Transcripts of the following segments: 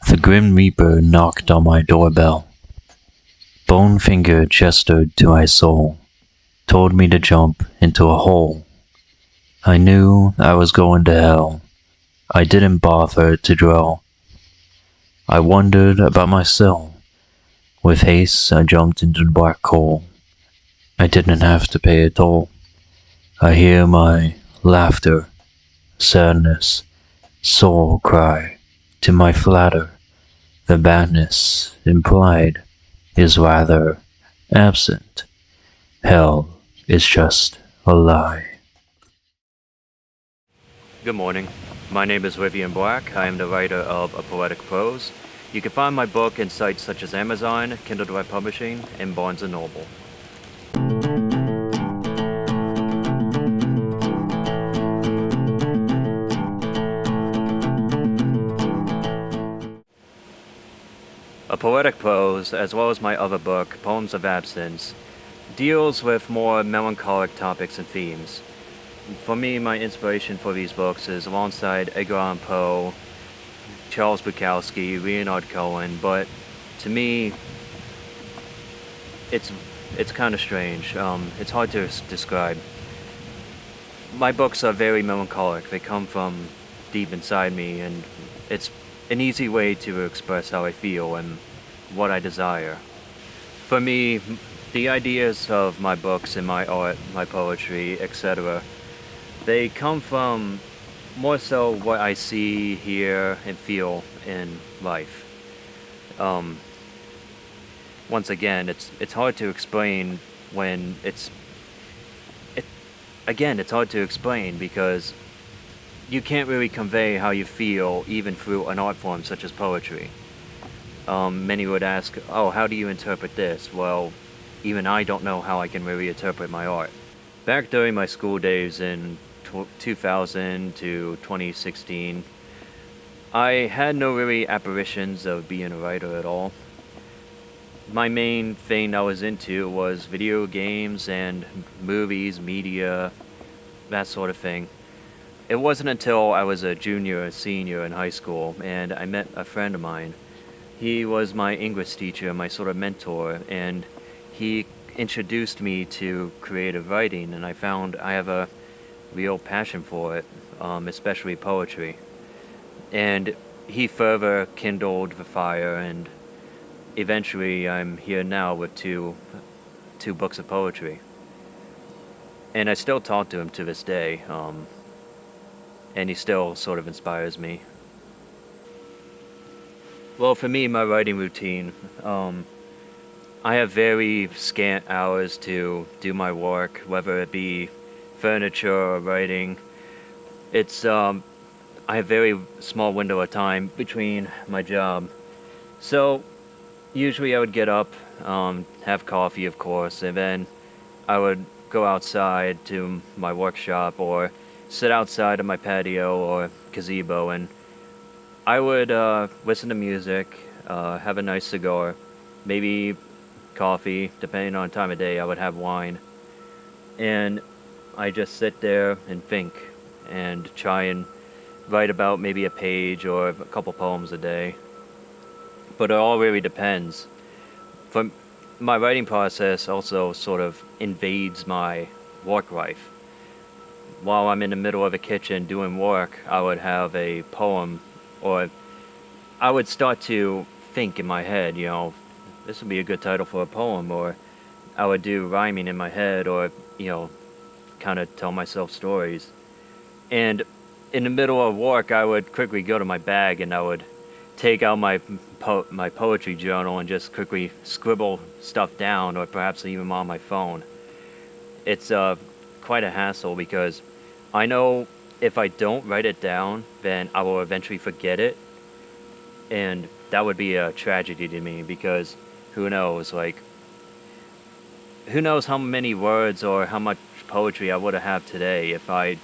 The Grim Reaper knocked on my doorbell. Bone Finger gestured to my soul, told me to jump into a hole. I knew I was going to hell. I didn't bother to dwell. I wondered about my cell. With haste I jumped into the black hole. I didn't have to pay a toll. I hear my laughter, sadness, soul cry to my flatter. The badness implied is rather absent. Hell is just a lie. Good morning. My name is Rythian Black. I am the writer of A Poetic Prose. You can find my book in sites such as Amazon, Kindle Direct Publishing, and Barnes & Noble. A Poetic Prose, as well as my other book, Poems of Absence, deals with more melancholic topics and themes. For me, my inspiration for these books is alongside Edgar Allan Poe, Charles Bukowski, Leonard Cohen, but to me, it's kind of strange. It's hard to describe. My books are very melancholic. They come from deep inside me, and it's an easy way to express how I feel and what I desire. For me, the ideas of my books and my art, my poetry, etc., they come from more so what I see, hear, and feel in life. Once again, it's hard to explain when it's hard to explain because you can't really convey how you feel even through an art form such as poetry. Many would ask, oh, how do you interpret this? Well, even I don't know how I can really interpret my art. Back during my school days in 2000 to 2016, I had no really apparitions of being a writer at all. My main thing I was into was video games and movies, media, that sort of thing. It wasn't until I was a junior or senior in high school and I met a friend of mine. He was my English teacher, my sort of mentor, and he introduced me to creative writing, and I found I have a real passion for it, especially poetry. And he further kindled the fire, and eventually I'm here now with two books of poetry. And I still talk to him to this day, and he still sort of inspires me. Well, for me, my writing routine, I have very scant hours to do my work, whether it be furniture or writing. I have very small window of time between my job. So, usually I would get up, have coffee, of course, and then I would go outside to my workshop or sit outside of my patio or gazebo, and I would listen to music, have a nice cigar, maybe coffee, depending on time of day. I would have wine, and I just sit there and think and try and write about maybe a page or a couple poems a day. But it all really depends. For my writing process also sort of invades my work life. While I'm in the middle of a kitchen doing work, I would have a poem, or I would start to think in my head, this would be a good title for a poem, or I would do rhyming in my head, or, kind of tell myself stories. And in the middle of work, I would quickly go to my bag and I would take out my poetry journal and just quickly scribble stuff down, or perhaps even on my phone. It's quite a hassle because I know if I don't write it down, then I will eventually forget it, and that would be a tragedy to me because who knows how many words or how much poetry I would have today if I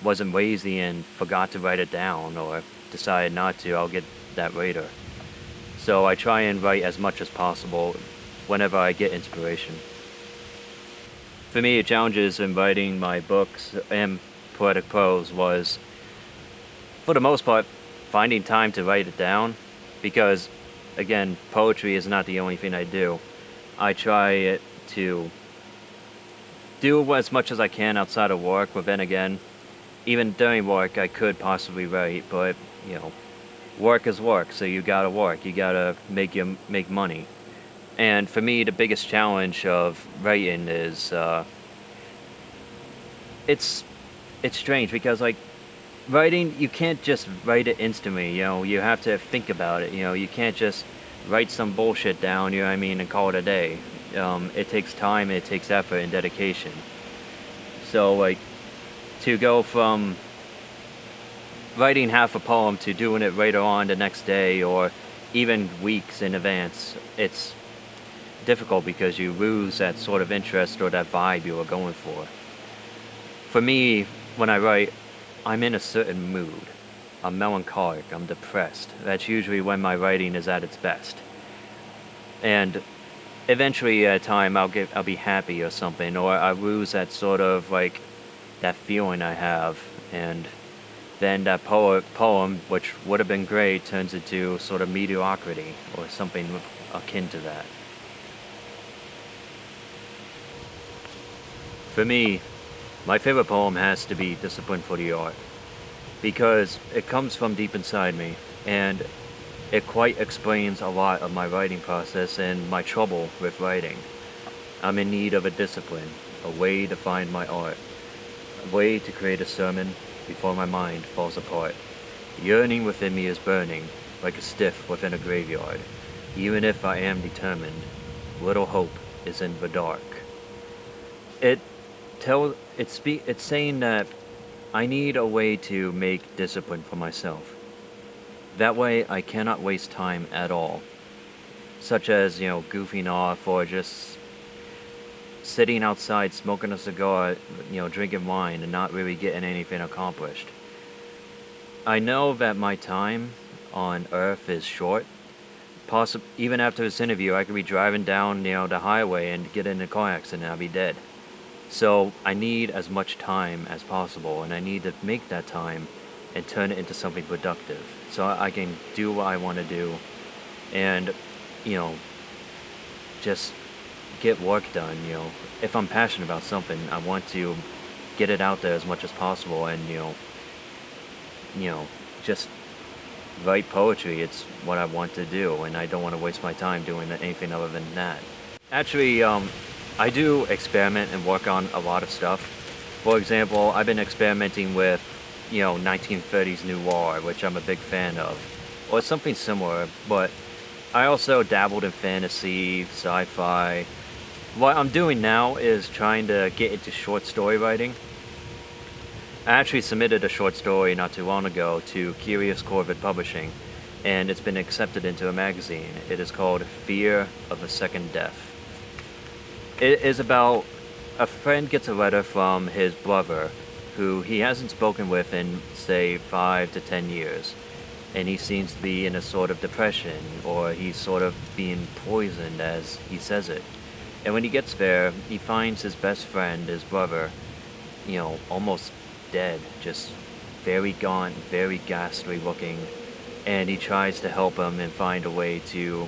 wasn't lazy and forgot to write it down, or decided not to. I'll get that later. So I try and write as much as possible whenever I get inspiration. For me, the challenges in writing my books and poetic prose was, for the most part, finding time to write it down, because, again, poetry is not the only thing I do. I try to do as much as I can outside of work, but then again, even during work, I could possibly write, but, you know, work is work, so you gotta work. You gotta make money. And for me, the biggest challenge of writing is, it's strange because, like, writing, you can't just write it instantly, you know, you have to think about it, you know, you can't just write some bullshit down, you know what I mean, and call it a day. It takes time, it takes effort and dedication. So, like, to go from writing half a poem to doing it later on the next day or even weeks in advance, it's difficult because you lose that sort of interest or that vibe you were going for. For me, when I write, I'm in a certain mood. I'm melancholic, I'm depressed. That's usually when my writing is at its best. And eventually at a time I'll be happy or something, or I lose that sort of, like, that feeling I have, and then that poem, which would have been great, turns into sort of mediocrity or something akin to that. For me, my favorite poem has to be Discipline for the Art, because it comes from deep inside me, and it quite explains a lot of my writing process and my trouble with writing. I'm in need of a discipline, a way to find my art, a way to create a sermon before my mind falls apart. Yearning within me is burning, like a stiff within a graveyard. Even if I am determined, little hope is in the dark. It's saying that I need a way to make discipline for myself. That way I cannot waste time at all, such as, you know, goofing off or just sitting outside smoking a cigar, you know, drinking wine and not really getting anything accomplished. I know that my time on Earth is short. Even after this interview, I could be driving down, you know, the highway and get in a car accident and I'll be dead. So I need as much time as possible, and I need to make that time and turn it into something productive, so I can do what I want to do, and, you know, just get work done. You know, if I'm passionate about something, I want to get it out there as much as possible, and just write poetry. It's what I want to do, and I don't want to waste my time doing anything other than that. Actually, I do experiment and work on a lot of stuff. For example, I've been experimenting with, 1930s noir, which I'm a big fan of, or something similar, but I also dabbled in fantasy, sci-fi. What I'm doing now is trying to get into short story writing. I actually submitted a short story not too long ago to Curious Corvid Publishing, and it's been accepted into a magazine. It is called Fear of a Second Death. It is about a friend gets a letter from his brother, who he hasn't spoken with in, say, 5 to 10 years. And he seems to be in a sort of depression, or he's sort of being poisoned, as he says it. And when he gets there, he finds his best friend, his brother, almost dead, just very gaunt, very ghastly looking. And he tries to help him and find a way to,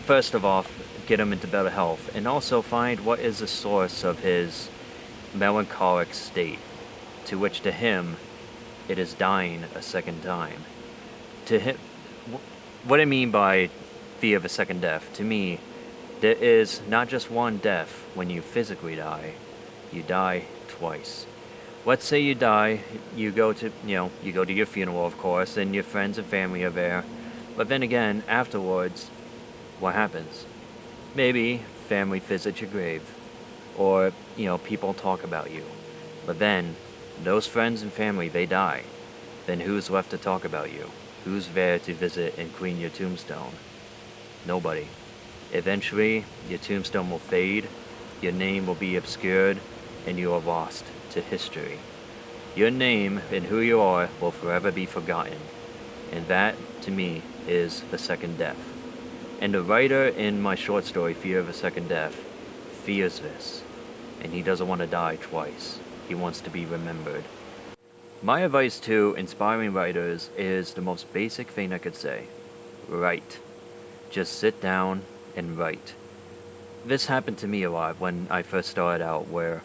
first of all, get him into better health, and also find what is the source of his melancholic state, to which to him it is dying a second time. To him, what I mean by fear of a second death, to me, there is not just one death when you physically die, you die twice. Let's say you die, you go to your funeral, of course, and your friends and family are there, but then again, afterwards, what happens? Maybe family visits your grave, or, people talk about you. But then, those friends and family, they die. Then who's left to talk about you? Who's there to visit and clean your tombstone? Nobody. Eventually, your tombstone will fade, your name will be obscured, and you are lost to history. Your name and who you are will forever be forgotten. And that, to me, is the second death. And the writer in my short story, Fear of a Second Death, fears this. And he doesn't want to die twice. He wants to be remembered. My advice to inspiring writers is the most basic thing I could say. Write. Just sit down and write. This happened to me a lot when I first started out, where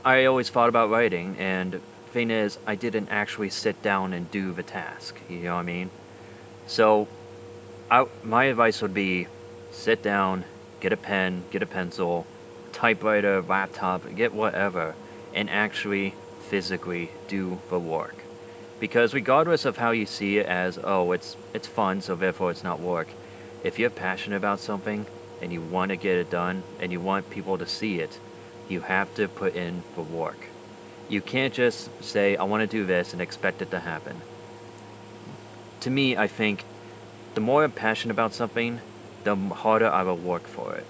I always thought about writing, and thing is, I didn't actually sit down and do the task. You know what I mean? So, my advice would be sit down, get a pen, get a pencil, typewriter, laptop, get whatever, and actually physically do the work. Because regardless of how you see it as, oh, it's fun, so therefore it's not work, if you're passionate about something and you want to get it done and you want people to see it, you have to put in the work. You can't just say, I want to do this and expect it to happen. To me, I think the more I'm passionate about something, the harder I will work for it.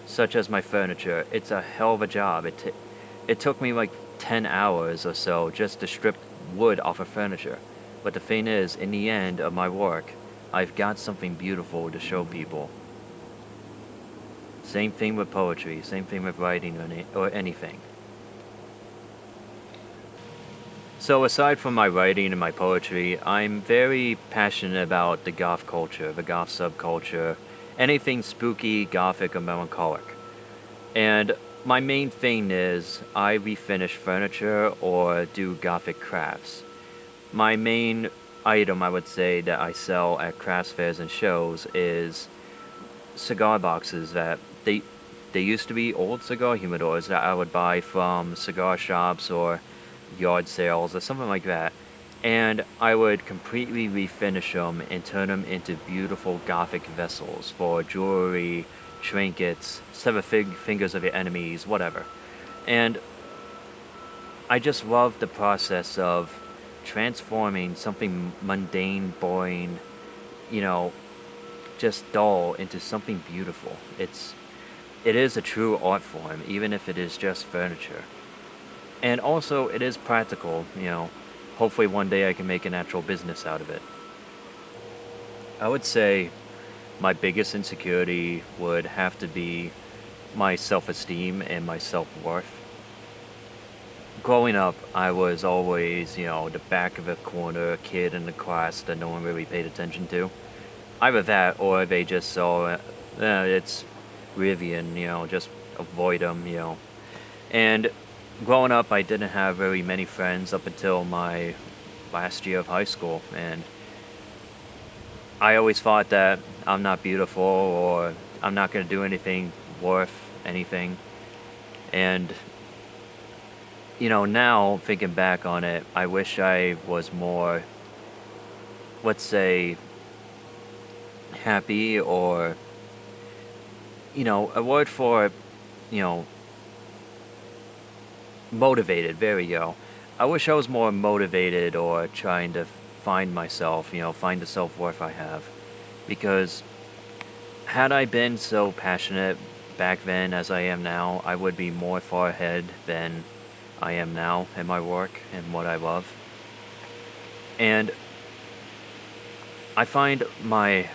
Such as my furniture, it's a hell of a job. It took me like 10 hours or so just to strip wood off of furniture. But the thing is, in the end of my work, I've got something beautiful to show people. Same thing with poetry, same thing with writing or anything. So aside from my writing and my poetry, I'm very passionate about the goth culture, the goth subculture, anything spooky, gothic, or melancholic. And my main thing is I refinish furniture or do gothic crafts. My main item I would say that I sell at crafts fairs and shows is cigar boxes that they used to be old cigar humidors that I would buy from cigar shops or yard sales or something like that. And I would completely refinish them and turn them into beautiful gothic vessels for jewelry, trinkets, sever fingers of your enemies, whatever. And I just love the process of transforming something mundane, boring, you know, just dull into something beautiful. It is a true art form, even if it is just furniture. And also, it is practical, Hopefully, one day I can make an actual business out of it. I would say my biggest insecurity would have to be my self esteem and my self worth. Growing up, I was always, the back of a corner, a kid in the class that no one really paid attention to. Either that, or they just saw it's Rythian, just avoid them. And growing up, I didn't have very many friends up until my last year of high school, and I always thought that I'm not beautiful or I'm not going to do anything worth anything. And, now thinking back on it, I wish I was more, let's say, happy or, a word for, you know, motivated. There we go. I wish I was more motivated or trying to find myself, find the self worth I have. Because had I been so passionate back then as I am now, I would be more far ahead than I am now in my work and what I love. And I find my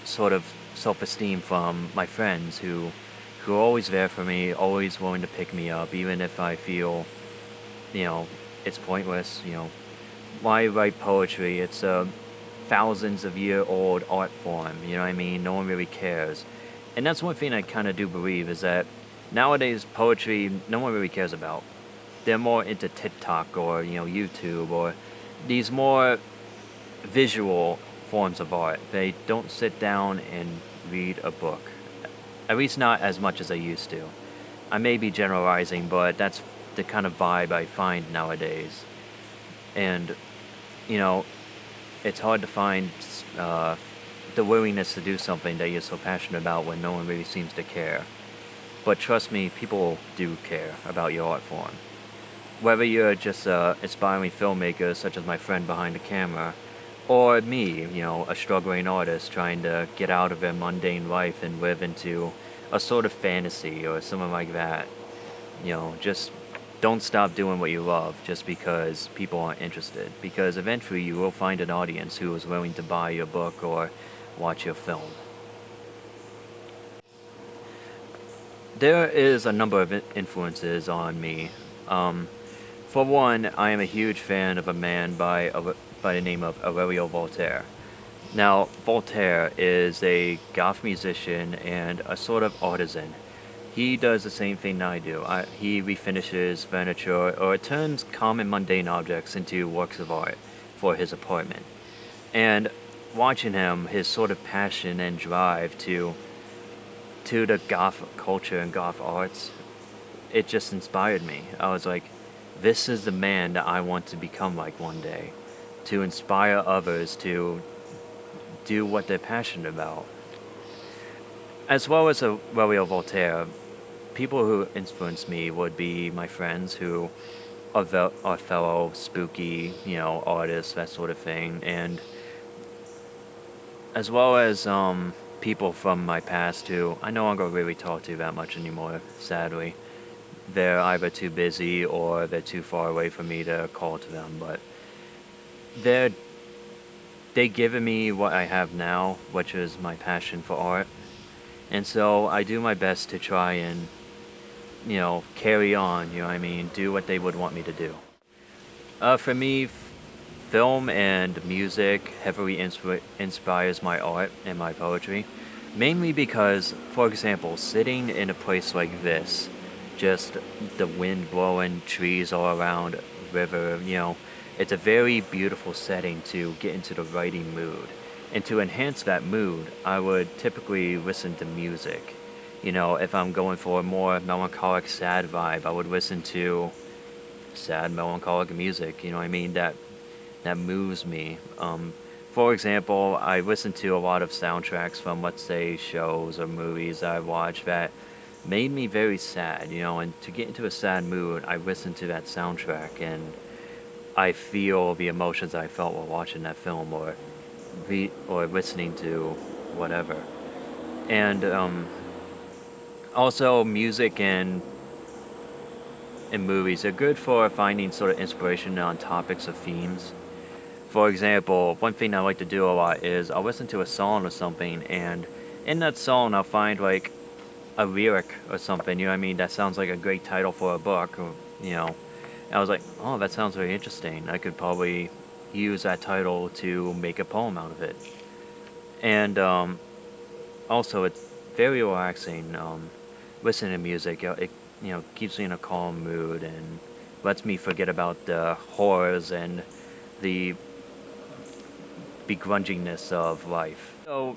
sort of self-esteem from my friends who are always there for me, always willing to pick me up, even if I feel, you know, it's pointless. Why write poetry? It's a thousands of year old art form. You know what I mean? No one really cares. And that's one thing I kind of do believe is that nowadays poetry no one really cares about. They're more into TikTok or YouTube or these more visual forms of art. They don't sit down and read a book. At least not as much as I used to. I may be generalizing, but that's the kind of vibe I find nowadays. And, it's hard to find the willingness to do something that you're so passionate about when no one really seems to care. But trust me, people do care about your art form. Whether you're just an aspiring filmmaker, such as my friend behind the camera, or me, a struggling artist trying to get out of their mundane life and live into a sort of fantasy or something like that. Just don't stop doing what you love just because people aren't interested. Because eventually you will find an audience who is willing to buy your book or watch your film. There is a number of influences on me. For one, I am a huge fan of a man by the name of Aurelio Voltaire. Now, Voltaire is a goth musician and a sort of artisan. He does the same thing I do. He refinishes furniture or turns common mundane objects into works of art for his apartment. And watching him, his sort of passion and drive to the goth culture and goth arts, it just inspired me. I was like, this is the man that I want to become like one day, to inspire others to do what they're passionate about. As well as Aurelio Voltaire, people who influence me would be my friends who are fellow spooky, artists, that sort of thing, and as well as people from my past who I no longer really talk to that much anymore, sadly. They're either too busy or they're too far away for me to call to them, but they're they given me what I have now, which is my passion for art. And so I do my best to try and, carry on, do what they would want me to do. For me, film and music heavily inspires my art and my poetry. Mainly because, for example, sitting in a place like this, just the wind blowing, trees all around, river, it's a very beautiful setting to get into the writing mood. And to enhance that mood, I would typically listen to music. If I'm going for a more melancholic, sad vibe, I would listen to sad, melancholic music, that moves me. For example, I listen to a lot of soundtracks from, let's say, shows or movies I watch that made me very sad, and to get into a sad mood, I listen to that soundtrack and I feel the emotions I felt while watching that film or listening to whatever. And also, music and movies are good for finding sort of inspiration on topics or themes. For example, one thing I like to do a lot is I'll listen to a song or something, and in that song I'll find like a lyric or something, that sounds like a great title for a book, and I was like, oh, that sounds very interesting. I could probably use that title to make a poem out of it. And also, it's very relaxing. Listening to music, it keeps me in a calm mood and lets me forget about the horrors and the begrudgingness of life. So,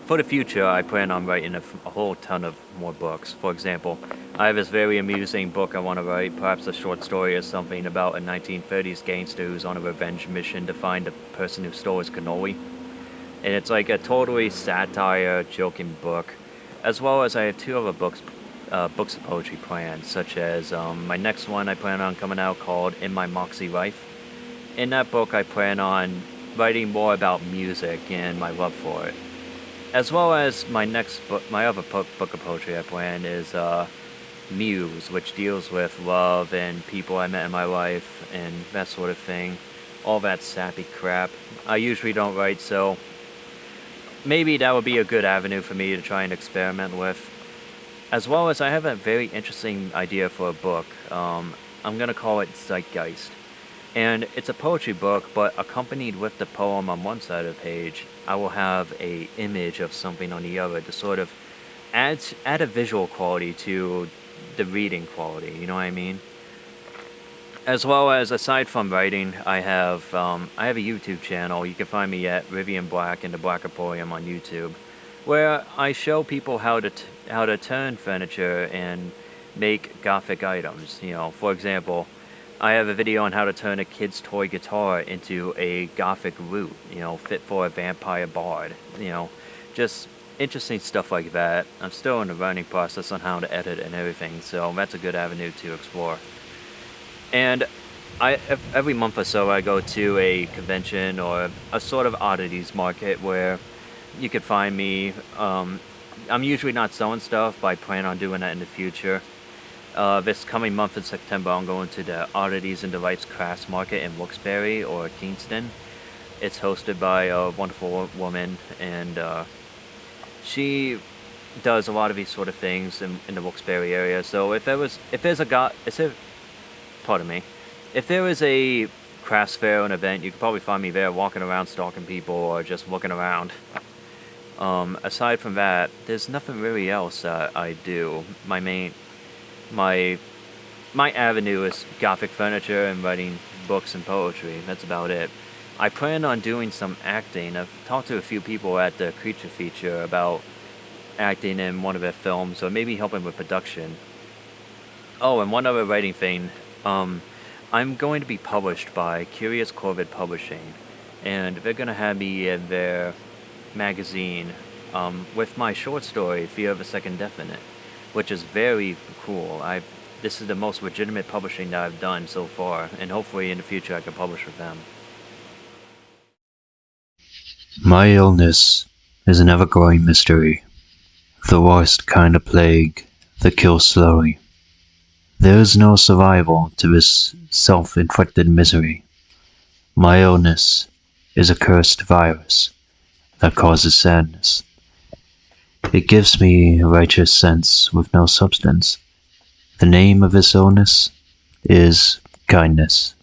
for the future, I plan on writing a whole ton of more books. For example, I have this very amusing book I want to write, perhaps a short story or something about a 1930s gangster who's on a revenge mission to find the person who stole his cannoli. And it's like a totally satire, joking book, as well as I have two other books of poetry planned, such as my next one I plan on coming out called In My Moxie Life. In that book, I plan on writing more about music and my love for it. As well as my next book, my other book of poetry I plan is Muse, which deals with love and people I met in my life and that sort of thing. All that sappy crap. I usually don't write, so maybe that would be a good avenue for me to try and experiment with. As well as I have a very interesting idea for a book. I'm going to call it Zeitgeist. And it's a poetry book, but accompanied with the poem on one side of the page, I will have a image of something on the other to sort of add a visual quality to the reading quality, you know what I mean? As well as, aside from writing, I have a YouTube channel. You can find me at Rythian Black and the Black Emporium on YouTube, where I show people how to turn furniture and make Gothic items. For example, I have a video on how to turn a kid's toy guitar into a Gothic lute, fit for a vampire bard, just interesting stuff like that. I'm still in the learning process on how to edit and everything, so that's a good avenue to explore. And every month or so I go to a convention or a sort of oddities market where you could find me. I'm usually not selling stuff, but I plan on doing that in the future. This coming month in September, I'm going to the Oddities and Delights Crafts Market in Wilkes-Barre or Kingston. It's hosted by a wonderful woman, and she does a lot of these sort of things in the Wilkes-Barre area. So pardon me, If there was a crafts fair or an event, you could probably find me there walking around stalking people or just looking around. Aside from that, there's nothing really else that I do. My my avenue is Gothic furniture and writing books and poetry. That's about it. I plan on doing some acting. I've talked to a few people at the Creature Feature about acting in one of their films, or maybe helping with production. Oh, and one other writing thing. Um, I'm going to be published by Curious Corvid Publishing, and they're going to have me in their magazine with my short story, Fear of a Second Definite, which is very cool. This is the most legitimate publishing that I've done so far, and hopefully in the future I can publish with them. My illness is an ever-growing mystery, the worst kind of plague that kills slowly. There is no survival to this self-inflicted misery. My illness is a cursed virus that causes sadness. It gives me a righteous sense with no substance. The name of this illness is kindness.